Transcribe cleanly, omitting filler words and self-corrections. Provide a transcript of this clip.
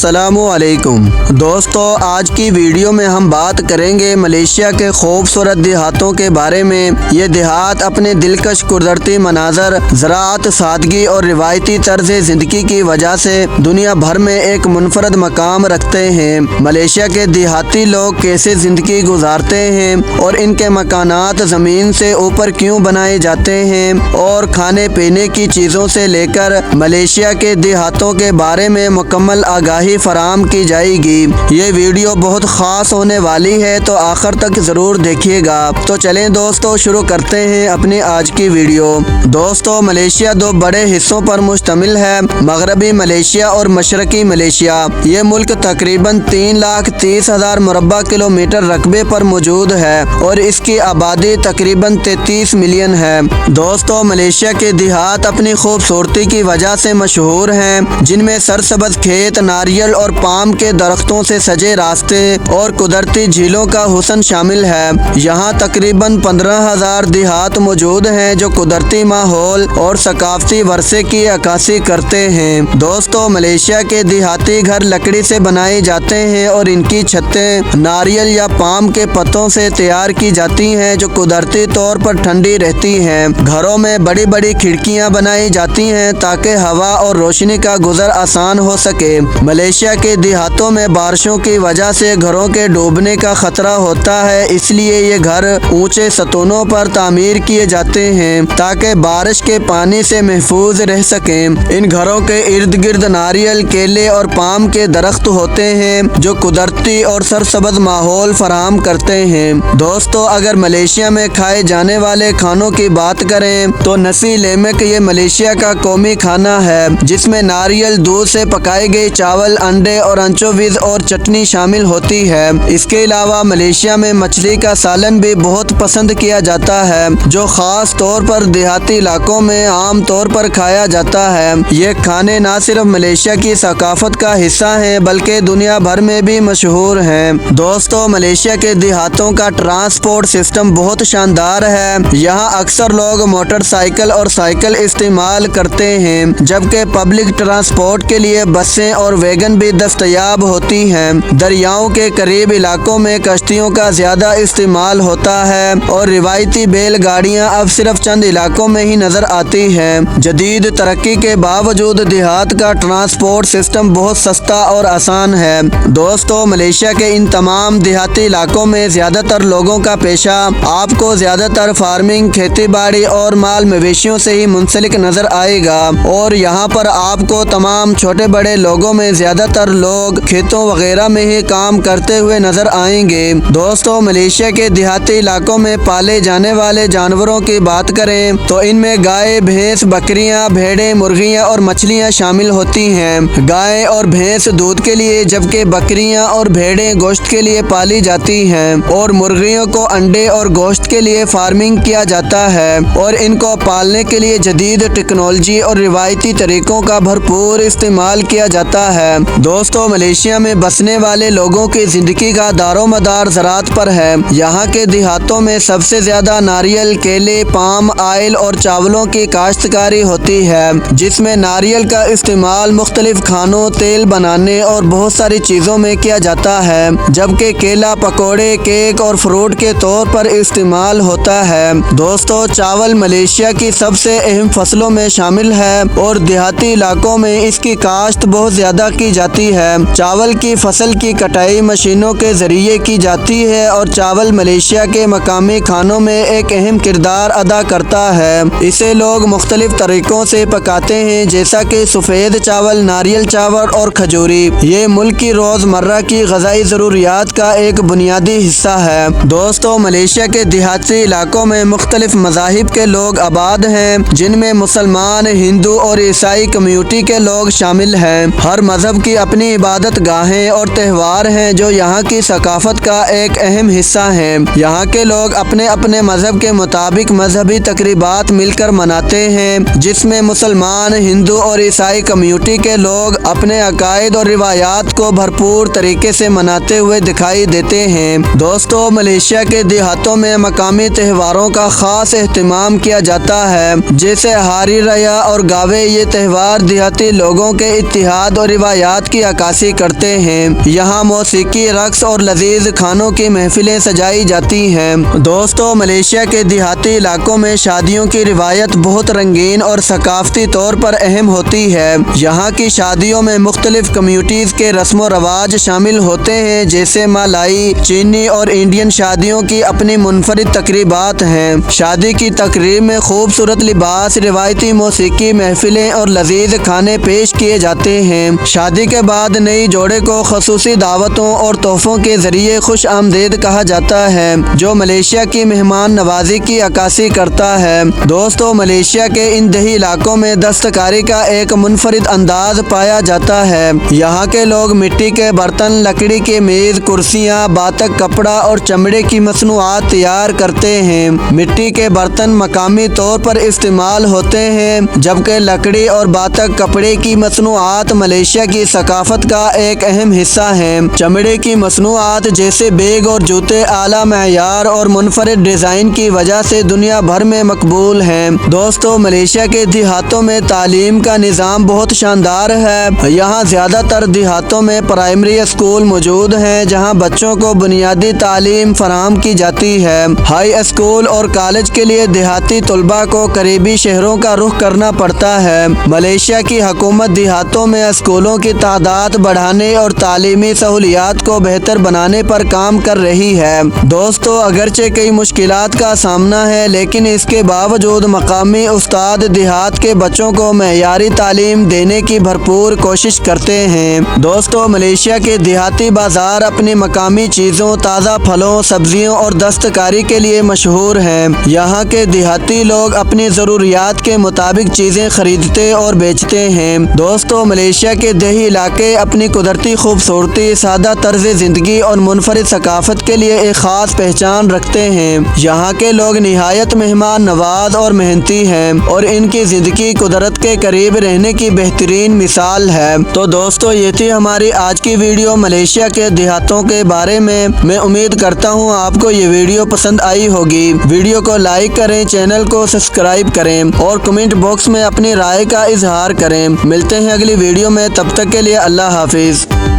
अस्सलामु अलैकुम दोस्तों, आज की वीडियो में हम बात करेंगे मलेशिया के खूबसूरत देहातों के बारे में। ये देहात अपने दिलकश कुदरती मनाजर, ज़राअत, सादगी और रिवायती तर्ज ज़िंदगी की वजह से दुनिया भर में एक मुनफरद मकाम रखते हैं। मलेशिया के देहाती लोग कैसे ज़िंदगी गुजारते हैं और इनके मकानात ज़मीन से ऊपर क्यों बनाए जाते हैं और खाने पीने की चीज़ों से लेकर मलेशिया के देहातों के बारे में मुकम्मल आगाही फराहम की जाएगी। ये वीडियो बहुत ख़ास होने वाली है, तो आखिर तक ज़रूर देखिएगा। तो चलें दोस्तों, शुरू करते हैं अपनी आज की वीडियो। दोस्तों, मलेशिया दो बड़े हिस्सों पर मुश्तमिल है, मगरबी मलेशिया और मशरकी मलेशिया। ये मुल्क तकरीबन 3,30,000 मुरब्बा किलोमीटर रकबे पर मौजूद है और इसकी आबादी तकरीबन 33 मिलियन है। दोस्तों, मलेशिया के देहात अपनी खूबसूरती की वजह से मशहूर हैं, जिनमें सरसब्ज़ खेत, नारियल और पाम के दरख्तों से सजे रास्ते और कुदरती झीलों का हुस्न शामिल है। यहाँ तकरीबन 15,000 देहात मौजूद हैं जो कुदरती माहौल और सकाफती वर्से की अक्कासी करते हैं। दोस्तों, मलेशिया के देहाती घर लकड़ी से बनाए जाते हैं और इनकी छतें नारियल या पाम के पत्तों से तैयार की जाती हैं जो कुदरती तौर पर ठंडी रहती हैं। घरों में बड़ी बड़ी खिड़कियाँ बनाई जाती हैं ताकि हवा और रोशनी का गुजर आसान हो सके। मलेशिया के देहातों में बारिशों की वजह से घरों के डूबने का खतरा होता है, इसलिए ये घर ऊंचे सतूनों पर तामीर किए जाते हैं ताकि बारिश के पानी से महफूज रह सकें। इन घरों के इर्द गिर्द नारियल, केले और पाम के दरख्त होते हैं जो कुदरती और सरसब्ज़ माहौल फराहम करते हैं। दोस्तों, अगर मलेशिया में खाए जाने वाले खानों की बात करें तो नसी लेमक ये मलेशिया का कौमी खाना है, जिसमें नारियल दूध से पकाए गए चावल, अंडे और अंचोवीज और चटनी शामिल होती है। इसके अलावा मलेशिया में मछली का सालन भी बहुत पसंद किया जाता है, जो खास तौर पर देहाती इलाकों में आम तौर पर खाया जाता है। ये खाने न सिर्फ मलेशिया की सकाफत का हिस्सा हैं बल्कि दुनिया भर में भी मशहूर हैं। दोस्तों, मलेशिया के देहातों का ट्रांसपोर्ट सिस्टम बहुत शानदार है। यहाँ अक्सर लोग मोटरसाइकिल और साइकिल इस्तेमाल करते हैं, जबकि पब्लिक ट्रांसपोर्ट के लिए बसें और वैगन भी दस्तयाब होती हैं। दरियाओं के करीब इलाकों में कश्तियों का ज़्यादा इस्तेमाल होता है और रिवायती बैलगाड़ियाँ अब सिर्फ चंद इलाकों में ही नज़र आती हैं। जदीद तरक्की के बावजूद देहात का ट्रांसपोर्ट सिस्टम बहुत सस्ता और आसान है। दोस्तों, मलेशिया के इन तमाम देहाती इलाकों में ज़्यादातर लोगों का पेशा आपको ज़्यादातर फार्मिंग, खेती बाड़ी और माल मवेशियों से ही मुंसलिक नज़र आएगा और यहाँ पर आपको तमाम छोटे बड़े लोगों में ज़्यादातर लोग खेतों वगैरह में ही काम करते हुए नज़र आएंगे। दोस्तों, मलेशिया के देहाती इलाकों में पाले जाने वाले जानवरों की बात करें तो इनमें गाय, भैंस, बकरियां, भेड़ें, मुर्गियां और मछलियां शामिल होती हैं। गाय और भैंस दूध के लिए, जबकि बकरियां और भेड़ें गोश्त के लिए पाली जाती हैं और मुर्गियों को अंडे और गोश्त के लिए फार्मिंग किया जाता है और इनको पालने के लिए जदीद टेक्नोलॉजी और रिवायती तरीकों का भरपूर इस्तेमाल किया जाता है। दोस्तों, मलेशिया में बसने वाले लोगों की ज़िंदगी का दारोमदार ज़राअत पर है। यहाँ के देहातों में सबसे ज़्यादा नारियल, केले, पाम ऑयल और चावलों की काश्तकारी होती है, जिसमें नारियल का इस्तेमाल मुख्तलिफ खानों, तेल बनाने और बहुत सारी चीज़ों में किया जाता है, जबकि केला पकौड़े, केक और फ्रूट के तौर पर इस्तेमाल होता है। दोस्तों, चावल मलेशिया की सबसे अहम फसलों में शामिल है और देहाती इलाकों में इसकी काश्त बहुत ज़्यादा की जाती है। चावल की फसल की कटाई मशीनों के ज़रिए की जाती है और चावल मलेशिया के मकामी खानों में एक अहम किरदार अदा करता है। इसे लोग मुख्तलिफ तरीक़ों से पकाते हैं, जैसा कि सफ़ेद चावल, नारियल चावल और खजूरी। ये मुल्क की रोज़मर्रा की ग़ज़ाई ज़रूरियात का एक बुनियादी हिस्सा है। दोस्तों, मलेशिया के देहाती इलाकों में मुख्तलिफ मज़ाहिब के लोग आबाद हैं, जिनमें मुसलमान, हिंदू और ईसाई कम्यूनिटी के लोग शामिल हैं। हर मज़हब की अपनी इबादत गाहें और त्यौहार हैं जो यहाँ की सकाफत का एक अहम हिस्सा हैं। यहाँ के लोग अपने अपने मज़हब के मुताबिक मजहबी तकरीबात मिलकर मनाते हैं, जिसमें मुसलमान, हिंदू और ईसाई कम्यूनिटी के लोग अपने अकायद और रिवायात को भरपूर तरीके से मनाते हुए दिखाई देते हैं। दोस्तों, मलेशिया के देहातों में मकामी त्यौहारों का ख़ास एहतमाम किया जाता है, जैसे हारी रया और गावे। ये त्यौहार देहाती लोगों के इत्तिहाद और रिवायात ضروریات کی عکاسی کرتے ہیں۔ یہاں موسیقی، رقص اور لذیذ کھانوں کی محفلیں سجائی جاتی ہیں۔ دوستو، ملیشیا کے دیہاتی علاقوں میں شادیوں کی روایت بہت رنگین اور ثقافتی طور پر اہم ہوتی ہے۔ یہاں کی شادیوں میں مختلف کمیونٹیز کے رسم و رواج شامل ہوتے ہیں، جیسے مالائی، چینی اور انڈین شادیوں کی اپنی منفرد تقریبات ہیں۔ شادی کی تقریب میں خوبصورت لباس، روایتی موسیقی، محفلیں اور لذیذ کھانے پیش کیے جاتے ہیں۔ شادی کے بعد نئی جوڑے کو خصوصی دعوتوں اور تحفوں کے ذریعے خوش آمدید کہا جاتا ہے، جو ملیشیا کی مہمان نوازی کی عکاسی کرتا ہے۔ دوستو، ملیشیا کے ان دیہی علاقوں میں دستکاری کا ایک منفرد انداز پایا جاتا ہے۔ یہاں کے لوگ مٹی کے برتن، لکڑی کی میز، کرسیاں، باتک کپڑا اور چمڑے کی مصنوعات تیار کرتے ہیں۔ مٹی کے برتن مقامی طور پر استعمال ہوتے ہیں، جبکہ لکڑی اور باتک کپڑے کی مصنوعات ملیشیا کی ثقافت کا ایک اہم حصہ ہیں۔ چمڑے کی مصنوعات جیسے بیگ اور جوتے اعلیٰ معیار اور منفرد ڈیزائن کی وجہ سے دنیا بھر میں مقبول ہیں۔ دوستو، ملیشیا کے دیہاتوں میں تعلیم کا نظام بہت شاندار ہے۔ یہاں زیادہ تر دیہاتوں میں پرائمری اسکول موجود ہیں، جہاں بچوں کو بنیادی تعلیم فراہم کی جاتی ہے۔ ہائی اسکول اور کالج کے لیے دیہاتی طلباء کو قریبی شہروں کا رخ کرنا پڑتا ہے۔ ملیشیا کی حکومت دیہاتوں میں اسکولوں کی تعداد بڑھانے اور تعلیمی سہولیات کو بہتر بنانے پر کام کر رہی ہے۔ دوستو، اگرچہ کئی مشکلات کا سامنا ہے، لیکن اس کے باوجود مقامی استاد دیہات کے بچوں کو معیاری تعلیم دینے کی بھرپور کوشش کرتے ہیں۔ دوستو، ملیشیا کے دیہاتی بازار اپنی مقامی چیزوں، تازہ پھلوں، سبزیوں اور دستکاری کے لیے مشہور ہیں۔ یہاں کے دیہاتی لوگ اپنی ضروریات کے مطابق چیزیں خریدتے اور بیچتے ہیں۔ دوستو، ملیشیا کے دیہی علاقے اپنی قدرتی خوبصورتی، سادہ طرز زندگی اور منفرد ثقافت کے لیے ایک خاص پہچان رکھتے ہیں۔ یہاں کے لوگ نہایت مہمان نواز اور محنتی ہیں، اور ان کی زندگی قدرت کے قریب رہنے کی بہترین مثال ہے۔ تو دوستو، یہ تھی ہماری آج کی ویڈیو ملیشیا کے دیہاتوں کے بارے میں۔ میں امید کرتا ہوں آپ کو یہ ویڈیو پسند آئی ہوگی۔ ویڈیو کو لائک کریں، چینل کو سبسکرائب کریں اور کمنٹ باکس میں اپنی رائے کا اظہار کریں۔ ملتے ہیں اگلی ویڈیو میں، تب تک کے لیے اللہ حافظ۔